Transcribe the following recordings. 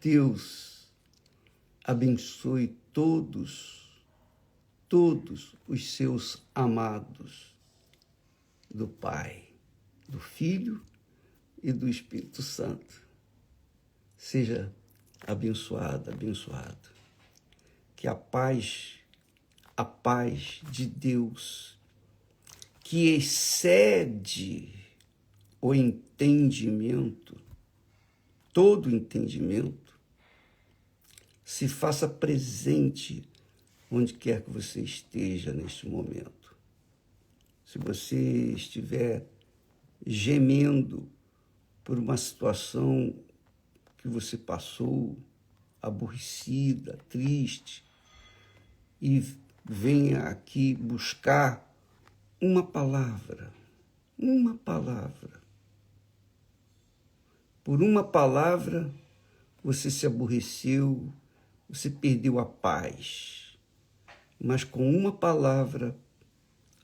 Deus abençoe todos os seus amados, do Pai, do Filho e do Espírito Santo. Seja abençoado. Que a paz de Deus, que excede o entendimento, todo entendimento, se faça presente onde quer que você esteja neste momento. Se você estiver gemendo por uma situação que você passou, aborrecida, triste, e venha aqui buscar uma palavra. Por uma palavra, você se aborreceu, você perdeu a paz. Mas com uma palavra,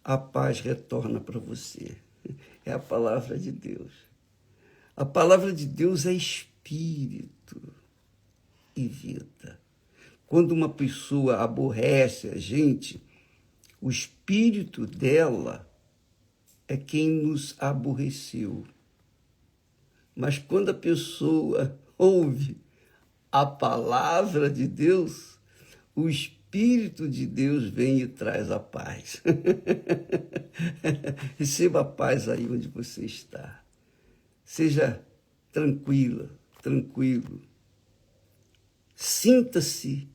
a paz retorna para você. É a palavra de Deus. A palavra de Deus é espírito e vida. Quando uma pessoa aborrece a gente, o espírito dela é quem nos aborreceu. Mas quando a pessoa ouve a palavra de Deus, o Espírito de Deus vem e traz a paz. Receba a paz aí onde você está. Seja tranquilo. Sinta-se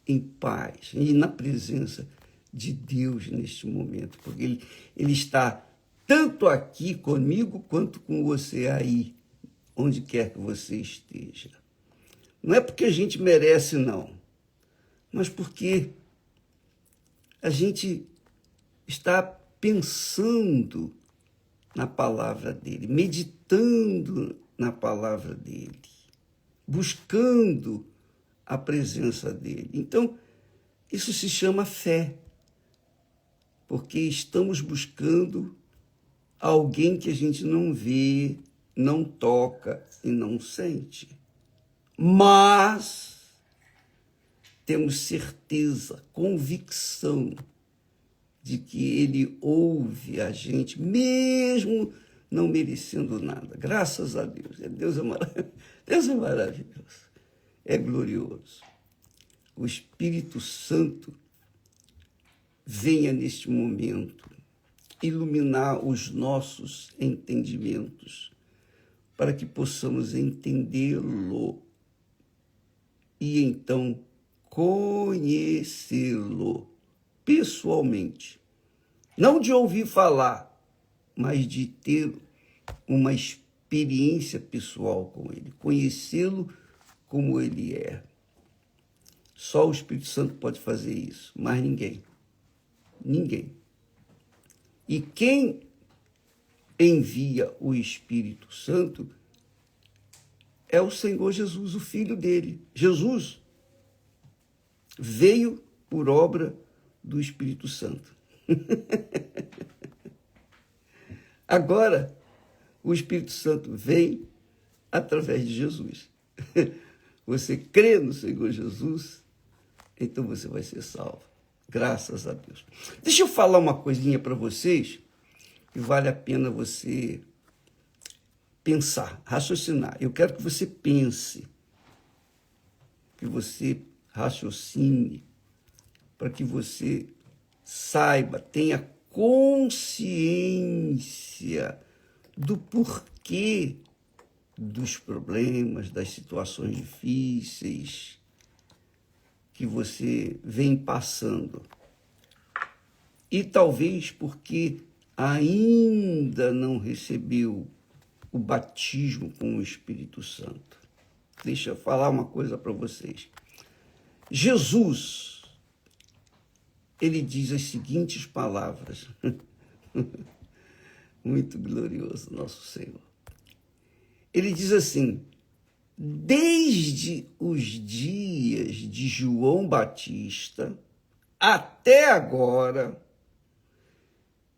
em paz e na presença de Deus neste momento, porque Ele está tanto aqui comigo quanto com você aí, onde quer que você esteja. Não é porque a gente merece, não, mas porque a gente está pensando na palavra dele, meditando na palavra dele, buscando a presença dele. Então, isso se chama fé, porque estamos buscando alguém que a gente não vê, não toca e não sente. Mas temos certeza, convicção de que ele ouve a gente, mesmo não merecendo nada. Graças a Deus. Deus é maravilhoso. É glorioso. O Espírito Santo venha neste momento iluminar os nossos entendimentos para que possamos entendê-lo e então conhecê-lo pessoalmente. Não de ouvir falar, mas de ter uma experiência pessoal com ele, conhecê-lo como ele é. Só o Espírito Santo pode fazer isso, mais ninguém. Ninguém. E quem envia o Espírito Santo é o Senhor Jesus, o Filho dele. Jesus veio por obra do Espírito Santo. Agora, o Espírito Santo vem através de Jesus. Você crê no Senhor Jesus, então você vai ser salvo. Graças a Deus. Deixa eu falar uma coisinha para vocês que vale a pena você pensar, raciocinar. Eu quero que você pense, que você raciocine, para que você saiba, tenha consciência do porquê dos problemas, das situações difíceis que você vem passando. E talvez porque ainda não recebeu o batismo com o Espírito Santo. Deixa eu falar uma coisa para vocês. Jesus, ele diz as seguintes palavras. Muito glorioso nosso Senhor. Ele diz assim: desde os dias de João Batista até agora,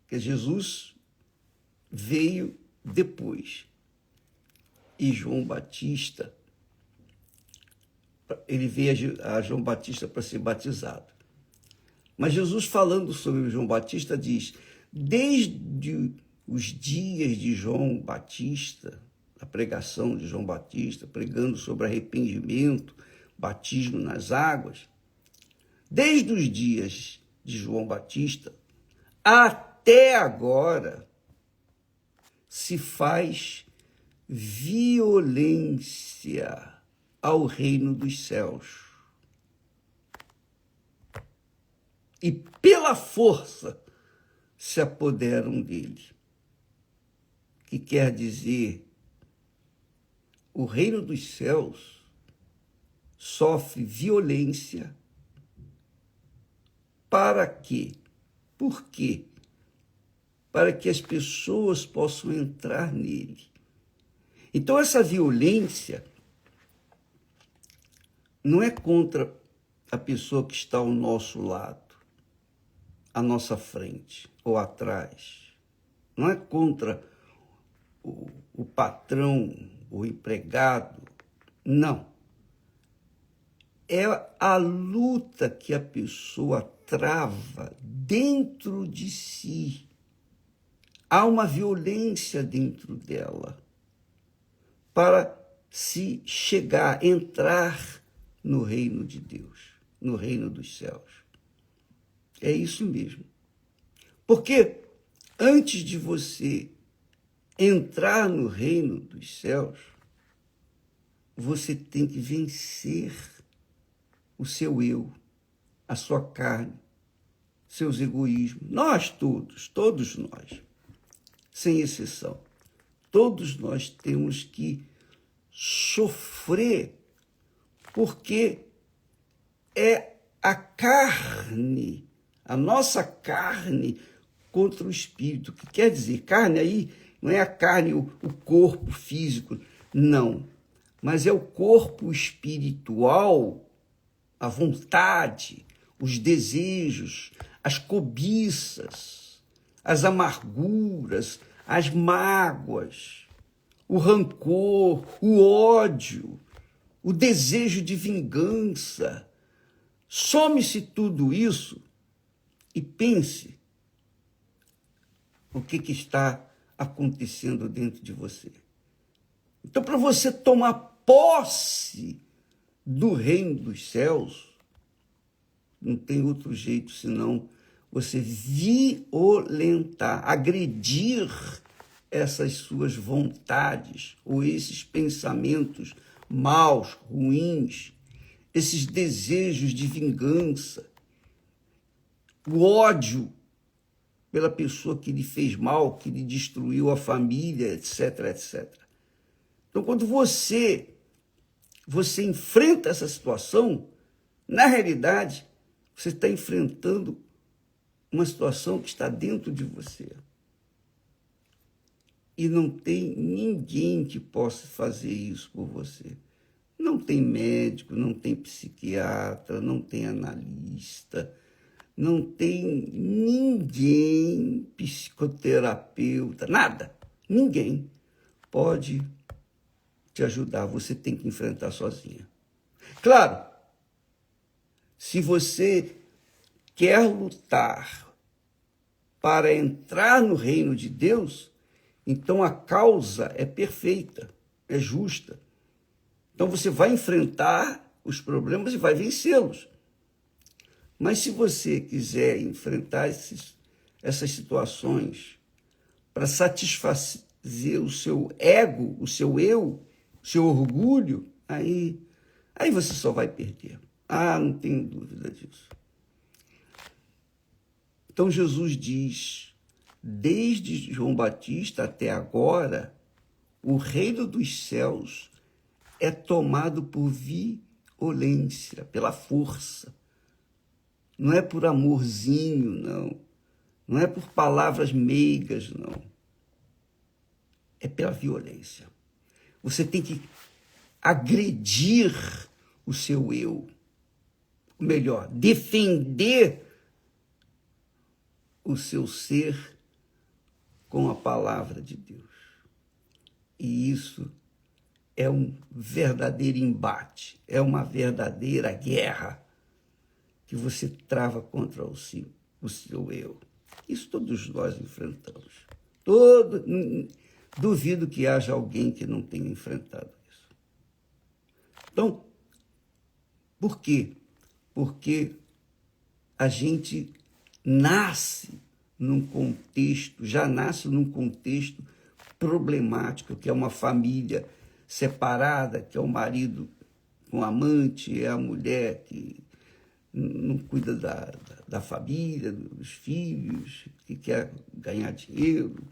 que Jesus veio depois. E João Batista ele veio a João Batista para ser batizado. Mas Jesus, falando sobre João Batista, diz: desde os dias de João Batista, a pregação de João Batista, pregando sobre arrependimento, batismo nas águas, desde os dias de João Batista até agora, se faz violência ao reino dos céus. E pela força se apoderam dele. Que quer dizer, o reino dos céus sofre violência. Para quê? Por quê? Para que as pessoas possam entrar nele. Então, essa violência não é contra a pessoa que está ao nosso lado, à nossa frente ou atrás. Não é contra o patrão, o empregado. Não. É a luta que a pessoa trava dentro de si. Há uma violência dentro dela para se chegar, entrar no reino de Deus, no reino dos céus. É isso mesmo. Porque antes de você entrar no reino dos céus, você tem que vencer o seu eu, a sua carne, seus egoísmos. Nós todos nós, sem exceção, todos nós temos que sofrer, porque é a carne, a nossa carne contra o espírito. Que quer dizer, carne aí não é a carne, o corpo físico, não. Mas é o corpo espiritual, a vontade, os desejos, as cobiças, as amarguras, as mágoas, o rancor, o ódio, o desejo de vingança. Some-se tudo isso e pense o que está acontecendo dentro de você. Então, para você tomar posse do reino dos céus, não tem outro jeito senão você violentar, agredir essas suas vontades ou esses pensamentos maus, ruins, esses desejos de vingança, o ódio pela pessoa que lhe fez mal, que lhe destruiu a família, etc, etc. Então, quando você enfrenta essa situação, na realidade, você está enfrentando uma situação que está dentro de você. E não tem ninguém que possa fazer isso por você. Não tem médico, não tem psiquiatra, não tem analista, não tem ninguém, psicoterapeuta, nada. Ninguém pode te ajudar. Você tem que enfrentar sozinha. Claro, se você quer lutar para entrar no reino de Deus, então a causa é perfeita, é justa. Então você vai enfrentar os problemas e vai vencê-los. Mas se você quiser enfrentar essas situações para satisfazer o seu ego, o seu eu, o seu orgulho, aí você só vai perder. Não tenho dúvida disso. Então Jesus diz, desde João Batista até agora, o reino dos céus é tomado por violência, pela força. Não é por amorzinho, não. Não é por palavras meigas, não. É pela violência. Você tem que agredir o seu eu. Ou melhor, defender o seu ser com a palavra de Deus. E isso é um verdadeiro embate, é uma verdadeira guerra que você trava contra o seu eu. Isso todos nós enfrentamos. Duvido que haja alguém que não tenha enfrentado isso. Então, por quê? Porque a gente já nasce num contexto problemático, que é uma família separada, que é o marido com amante, é a mulher que não cuida da família, dos filhos, que quer ganhar dinheiro,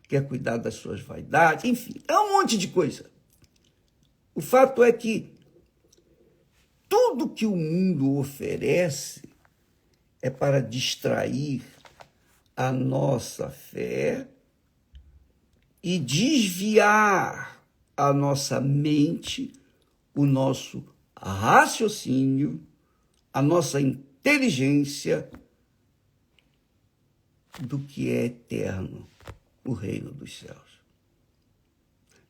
quer cuidar das suas vaidades, enfim, é um monte de coisa. O fato é que tudo que o mundo oferece é para distrair a nossa fé e desviar a nossa mente, o nosso raciocínio, a nossa inteligência do que é eterno, o reino dos céus.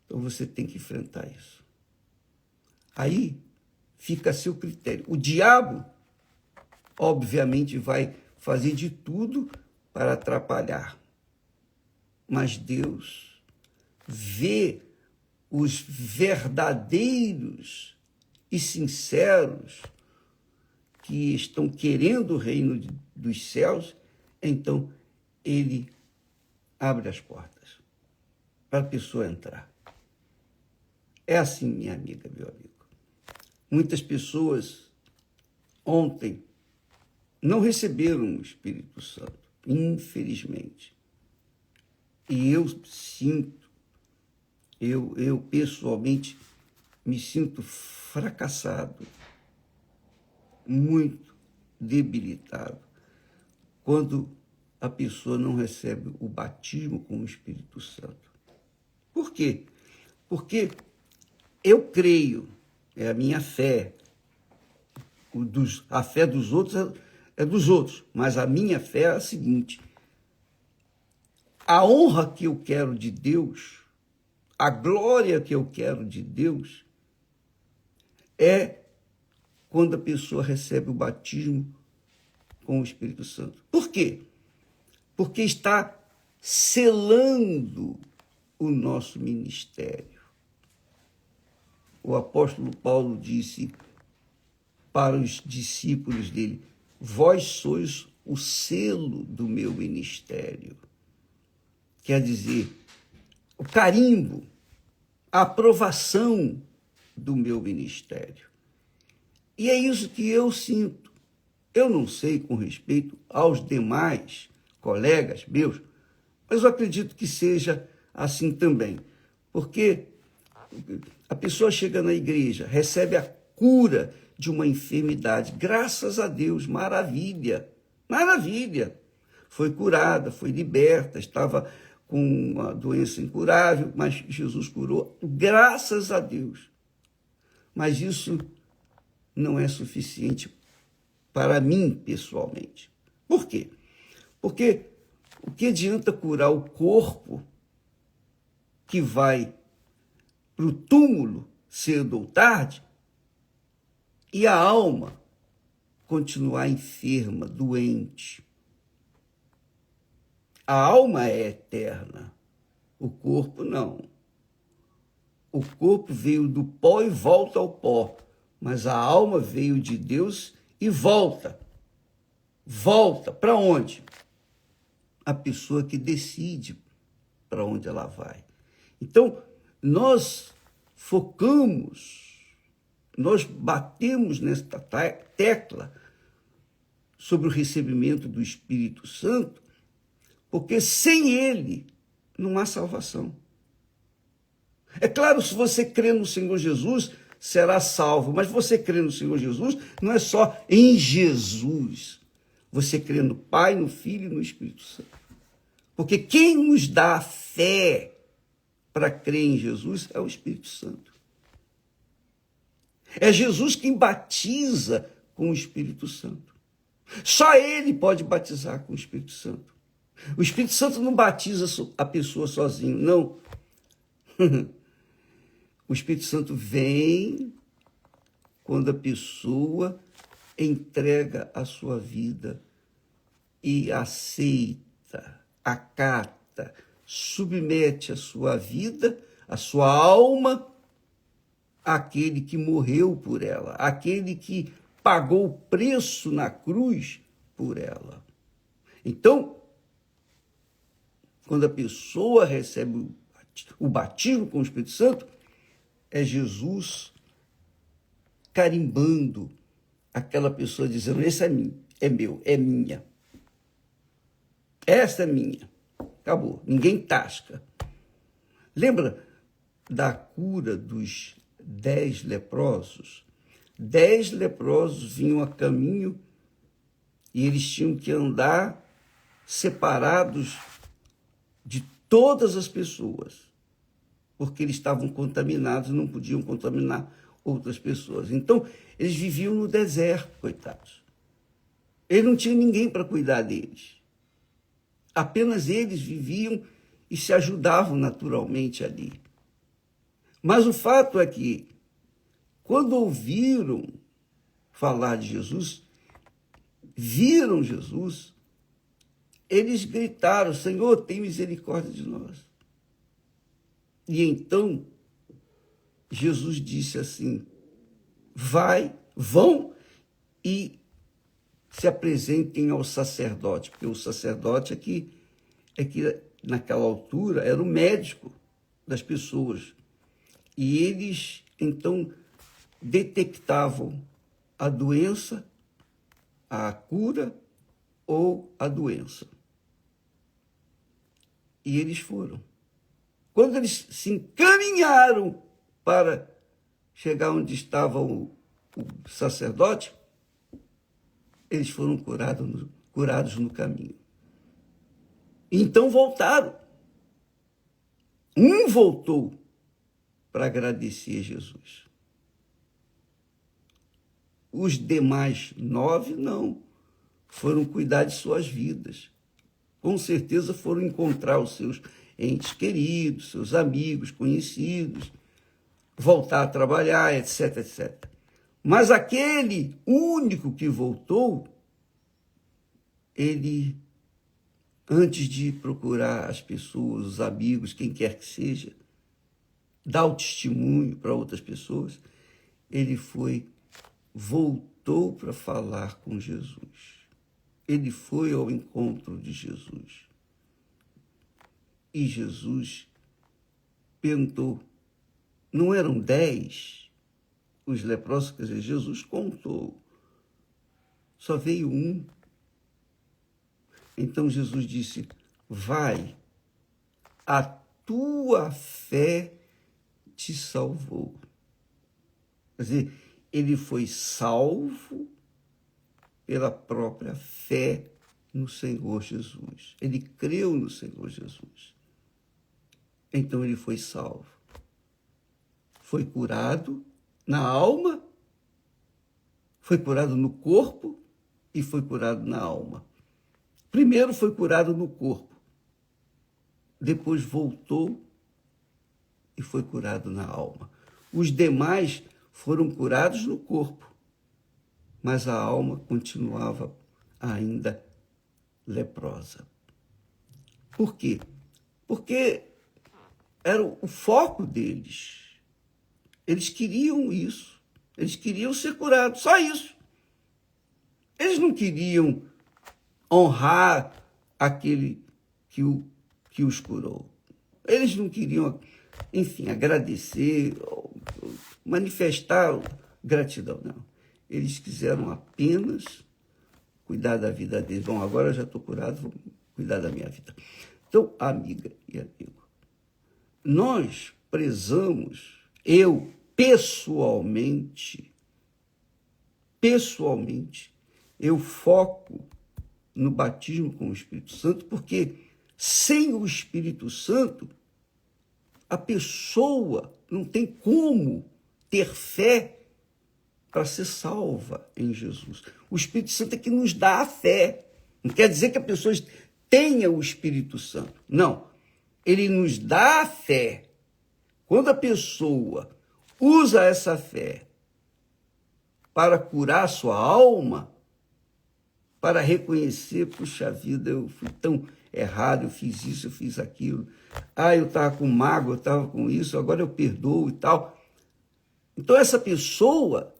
Então você tem que enfrentar isso. Aí fica a seu critério. O diabo, obviamente, vai fazer de tudo para atrapalhar. Mas Deus vê os verdadeiros e sinceros que estão querendo o reino dos céus, então ele abre as portas para a pessoa entrar. É assim, minha amiga, meu amigo. Muitas pessoas ontem não receberam o Espírito Santo, infelizmente. E eu pessoalmente me sinto fracassado, muito debilitado, quando a pessoa não recebe o batismo com o Espírito Santo. Por quê? Porque eu creio, é a minha fé, a fé dos outros é dos outros, mas a minha fé é a seguinte: a honra que eu quero de Deus, a glória que eu quero de Deus, é quando a pessoa recebe o batismo com o Espírito Santo. Por quê? Porque está selando o nosso ministério. O apóstolo Paulo disse para os discípulos dele: vós sois o selo do meu ministério. Quer dizer, o carimbo, a aprovação do meu ministério. E é isso que eu sinto. Eu não sei com respeito aos demais colegas meus, mas eu acredito que seja assim também. Porque a pessoa chega na igreja, recebe a cura de uma enfermidade, graças a Deus, maravilha, maravilha. Foi curada, foi liberta, estava com uma doença incurável, mas Jesus curou, graças a Deus. Mas isso não é suficiente para mim, pessoalmente. Por quê? Porque o que adianta curar o corpo que vai para o túmulo cedo ou tarde e a alma continuar enferma, doente? A alma é eterna, o corpo não. O corpo veio do pó e volta ao pó, mas a alma veio de Deus e volta. Volta para onde? A pessoa que decide para onde ela vai. Então, nós focamos, nós batemos nesta tecla sobre o recebimento do Espírito Santo, porque sem ele não há salvação. É claro, se você crê no Senhor Jesus, será salvo, mas você crê no Senhor Jesus não é só em Jesus. Você crê no Pai, no Filho e no Espírito Santo. Porque quem nos dá fé para crer em Jesus é o Espírito Santo. É Jesus quem batiza com o Espírito Santo. Só ele pode batizar com o Espírito Santo. O Espírito Santo não batiza a pessoa sozinho, não. O Espírito Santo vem quando a pessoa entrega a sua vida e aceita, acata, submete a sua vida, a sua alma, àquele que morreu por ela, àquele que pagou o preço na cruz por ela. Então, quando a pessoa recebe o batismo com o Espírito Santo, é Jesus carimbando aquela pessoa, dizendo: esse é mim, é meu, é minha. Essa é minha. Acabou, ninguém tasca. Lembra da cura dos 10 leprosos? 10 leprosos vinham a caminho e eles tinham que andar separados de todas as pessoas, porque eles estavam contaminados e não podiam contaminar outras pessoas. Então, eles viviam no deserto, coitados. Eles não tinham ninguém para cuidar deles. Apenas eles viviam e se ajudavam naturalmente ali. Mas o fato é que, quando ouviram falar de Jesus, viram Jesus, eles gritaram: Senhor, tem misericórdia de nós. E então, Jesus disse assim: vão e se apresentem ao sacerdote, porque o sacerdote é que naquela altura era o médico das pessoas. E eles, então, detectavam a doença, a cura ou a doença. E eles foram. Quando eles se encaminharam para chegar onde estava o sacerdote, eles foram curados no caminho. Então voltaram. Um voltou para agradecer a Jesus. Os demais 9 não. Foram cuidar de suas vidas. Com certeza foram encontrar os seus entes queridos, seus amigos, conhecidos, voltar a trabalhar, etc, etc. Mas aquele único que voltou, ele, antes de procurar as pessoas, os amigos, quem quer que seja, dar o testemunho para outras pessoas, ele voltou para falar com Jesus. Ele foi ao encontro de Jesus. E Jesus perguntou: não eram 10 os leprosos? Quer dizer, Jesus contou. Só veio um. Então Jesus disse: vai, a tua fé te salvou. Quer dizer, ele foi salvo pela própria fé no Senhor Jesus. Ele creu no Senhor Jesus. Então ele foi salvo. Foi curado na alma, foi curado no corpo e foi curado na alma. Primeiro foi curado no corpo, depois voltou e foi curado na alma. Os demais foram curados no corpo, mas a alma continuava ainda leprosa. Por quê? Porque era o foco deles. Eles queriam isso. Eles queriam ser curados, só isso. Eles não queriam honrar aquele que os curou. Eles não queriam, enfim, agradecer, manifestar gratidão, não. Eles quiseram apenas cuidar da vida deles. Bom, agora eu já estou curado, vou cuidar da minha vida. Então, amiga e amigo, nós prezamos, eu pessoalmente, eu foco no batismo com o Espírito Santo, porque sem o Espírito Santo, a pessoa não tem como ter fé para ser salva em Jesus. O Espírito Santo é que nos dá a fé. Não quer dizer que a pessoa tenha o Espírito Santo. Não. Ele nos dá a fé. Quando a pessoa usa essa fé para curar sua alma, para reconhecer, puxa vida, eu fui tão errado, eu fiz isso, eu fiz aquilo. Eu estava com mágoa, eu estava com isso, agora eu perdoo e tal. Então essa pessoa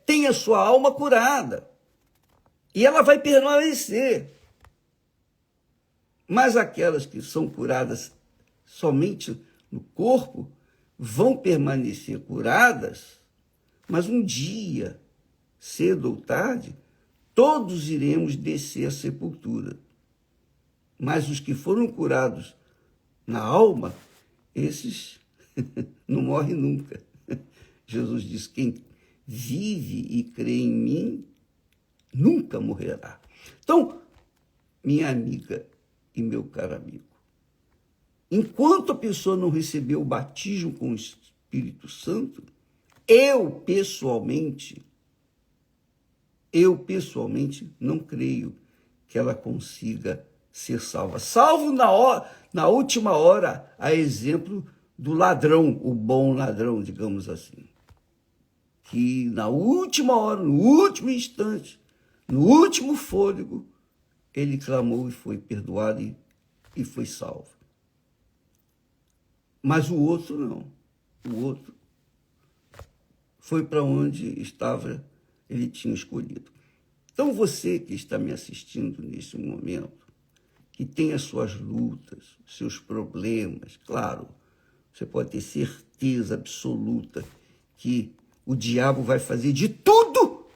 tem a sua alma curada e ela vai permanecer. Mas aquelas que são curadas somente no corpo vão permanecer curadas, mas um dia, cedo ou tarde, todos iremos descer à sepultura. Mas os que foram curados na alma, esses não morrem nunca. Jesus diz: quem vive e crê em mim nunca morrerá. Então, minha amiga e meu caro amigo, enquanto a pessoa não recebeu o batismo com o Espírito Santo, eu pessoalmente não creio que ela consiga ser salva. Salvo na última hora, a exemplo do ladrão, o bom ladrão, digamos assim. Que na última hora, no último instante, no último fôlego, ele clamou e foi perdoado e foi salvo. Mas o outro não. O outro foi para onde ele tinha escolhido. Então você que está me assistindo nesse momento, que tem as suas lutas, seus problemas, claro, você pode ter certeza absoluta que o diabo vai fazer de tudo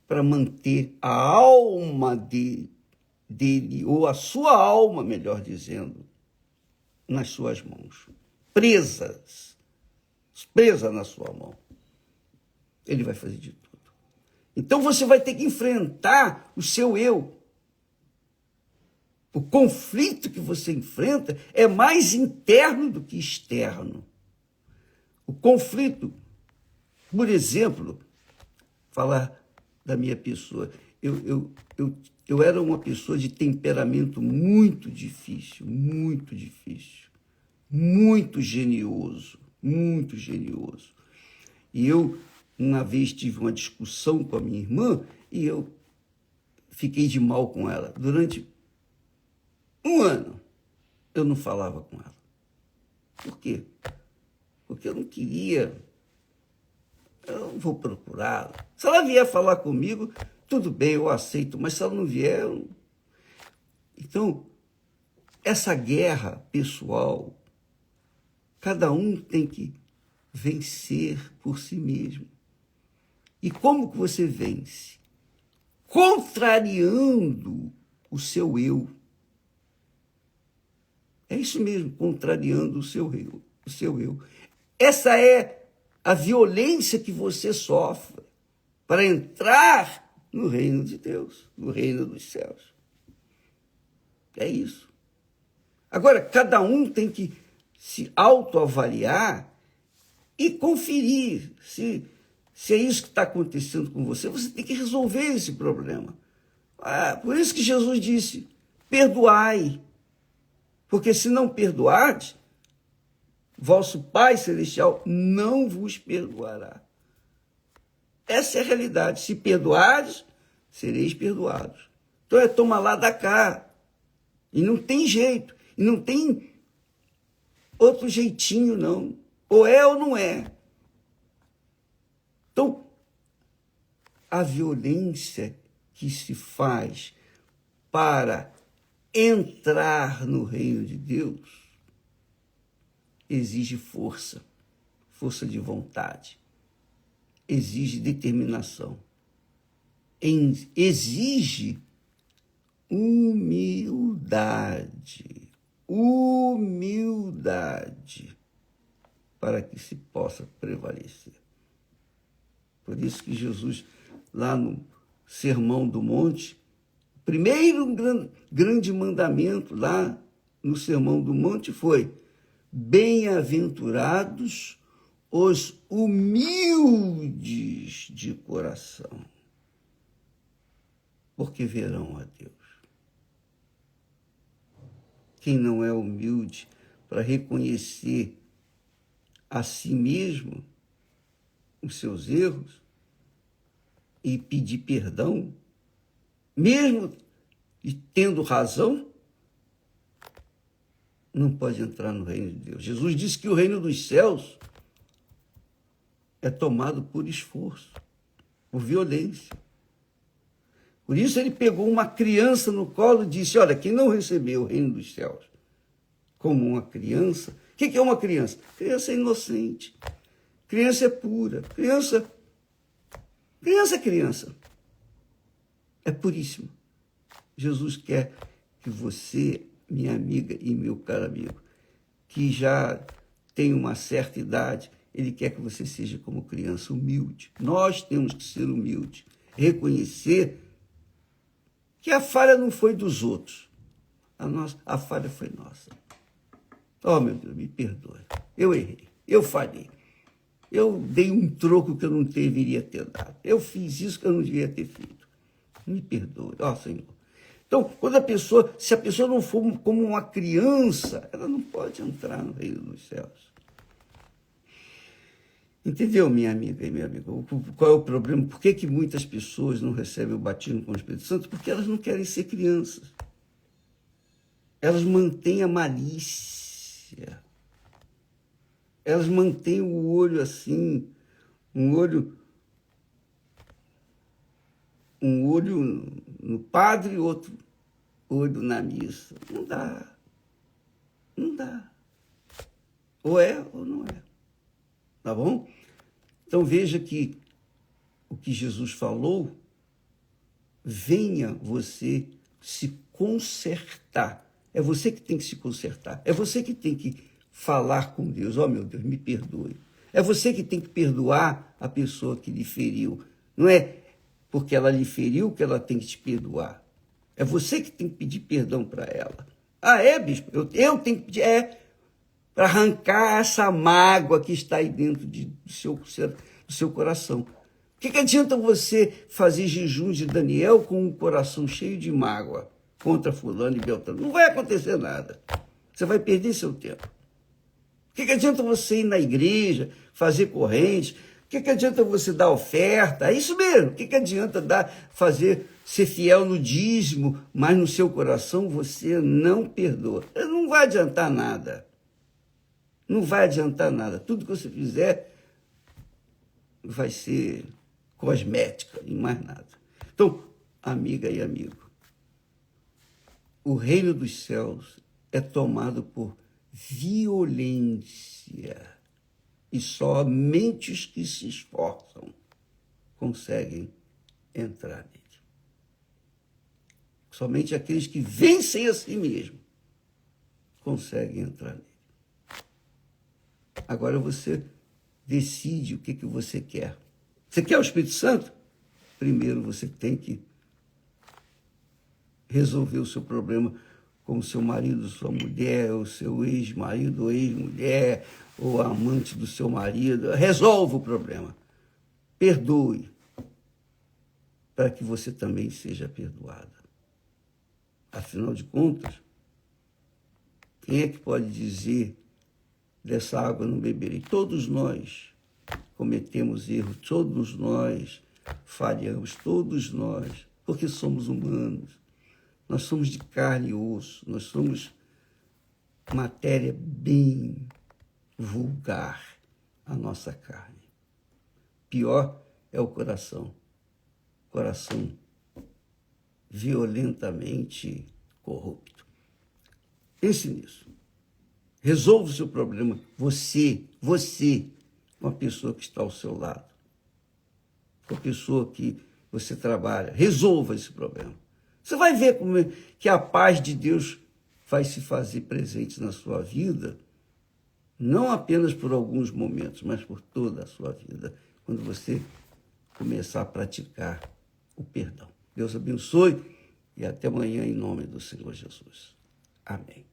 para manter a alma dele, ou a sua alma, melhor dizendo, nas suas mãos, presa na sua mão. Ele vai fazer de tudo. Então você vai ter que enfrentar o seu eu. O conflito que você enfrenta é mais interno do que externo. O conflito, por exemplo, falar da minha pessoa, eu era uma pessoa de temperamento muito difícil, muito genioso. E eu, uma vez, tive uma discussão com a minha irmã e eu fiquei de mal com ela. Durante 1 ano, eu não falava com ela. Por quê? Porque eu não queria. Eu não vou procurá-la. Se ela vier falar comigo, tudo bem, eu aceito. Mas se ela não vier... Então, essa guerra pessoal, cada um tem que vencer por si mesmo. E como que você vence? Contrariando o seu eu. É isso mesmo, contrariando o seu eu. Essa é a violência que você sofre para entrar no reino de Deus, no reino dos céus. É isso. Agora, cada um tem que se autoavaliar e conferir se é isso que está acontecendo com você. Você tem que resolver esse problema. Por isso que Jesus disse: perdoai. Porque se não perdoardes, vosso Pai Celestial não vos perdoará. Essa é a realidade. Se perdoardes, sereis perdoados. Então é toma lá da cá. E não tem jeito. E não tem outro jeitinho, não. Ou é ou não é. Então, a violência que se faz para entrar no reino de Deus exige força de vontade, exige determinação, exige humildade para que se possa prevalecer. Por isso que Jesus, lá no Sermão do Monte, o primeiro grande mandamento lá no Sermão do Monte foi: bem-aventurados os humildes de coração, porque verão a Deus. Quem não é humilde para reconhecer a si mesmo os seus erros e pedir perdão, mesmo tendo razão, não pode entrar no reino de Deus. Jesus disse que o reino dos céus é tomado por esforço, por violência. Por isso ele pegou uma criança no colo e disse, olha, quem não recebeu o reino dos céus como uma criança... O que é uma criança? Criança é inocente. Criança é pura. Criança é criança. É puríssima. Jesus quer que você, minha amiga e meu caro amigo, que já tem uma certa idade, ele quer que você seja como criança, humilde. Nós temos que ser humildes. Reconhecer que a falha não foi dos outros. A falha foi nossa. Oh, meu Deus, me perdoe. Eu errei. Eu falhei. Eu dei um troco que eu não deveria ter dado. Eu fiz isso que eu não devia ter feito. Me perdoe, ó Senhor. Então, se a pessoa não for como uma criança, ela não pode entrar no reino dos céus. Entendeu, minha amiga e meu amigo? Qual é o problema? Por que muitas pessoas não recebem o batismo com o Espírito Santo? Porque elas não querem ser crianças. Elas mantêm a malícia. Elas mantêm o olho assim, um olho no padre e outro olho na missa. Não dá. Não dá. Ou é ou não é. Tá bom? Então veja que o que Jesus falou, venha você se consertar. É você que tem que se consertar. É você que tem que falar com Deus. Oh, meu Deus, me perdoe. É você que tem que perdoar a pessoa que lhe feriu. Não é porque ela lhe feriu que ela tem que te perdoar. É você que tem que pedir perdão para ela. Ah, é, bispo? Eu tenho que pedir. Para arrancar essa mágoa que está aí dentro do seu coração. O que adianta você fazer jejum de Daniel com um coração cheio de mágoa contra fulano e beltrano? Não vai acontecer nada. Você vai perder seu tempo. O que adianta você ir na igreja, fazer corrente? O que adianta você dar oferta? É isso mesmo. O que adianta ser fiel no dízimo, mas no seu coração você não perdoa? Não vai adiantar nada. Não vai adiantar nada. Tudo que você fizer vai ser cosmética e mais nada. Então, amiga e amigo, o reino dos céus é tomado por violência e somente os que se esforçam conseguem entrar nele. Somente aqueles que vencem a si mesmos conseguem entrar nele. Agora você decide o que você quer. Você quer o Espírito Santo? Primeiro você tem que resolver o seu problema com o seu marido, sua mulher, o seu ex-marido ou ex-mulher, ou a amante do seu marido. Resolva o problema. Perdoe, para que você também seja perdoada. Afinal de contas, quem é que pode dizer dessa água não beberei? Todos nós cometemos erros, todos nós falhamos, todos nós, porque somos humanos. Nós somos de carne e osso, nós somos matéria bem vulgar, a nossa carne. Pior é o coração violentamente corrupto. Pense nisso. Resolva o seu problema, você, com a pessoa que está ao seu lado, com a pessoa que você trabalha. Resolva esse problema. Você vai ver como que a paz de Deus vai se fazer presente na sua vida, não apenas por alguns momentos, mas por toda a sua vida, quando você começar a praticar o perdão. Deus abençoe e até amanhã em nome do Senhor Jesus. Amém.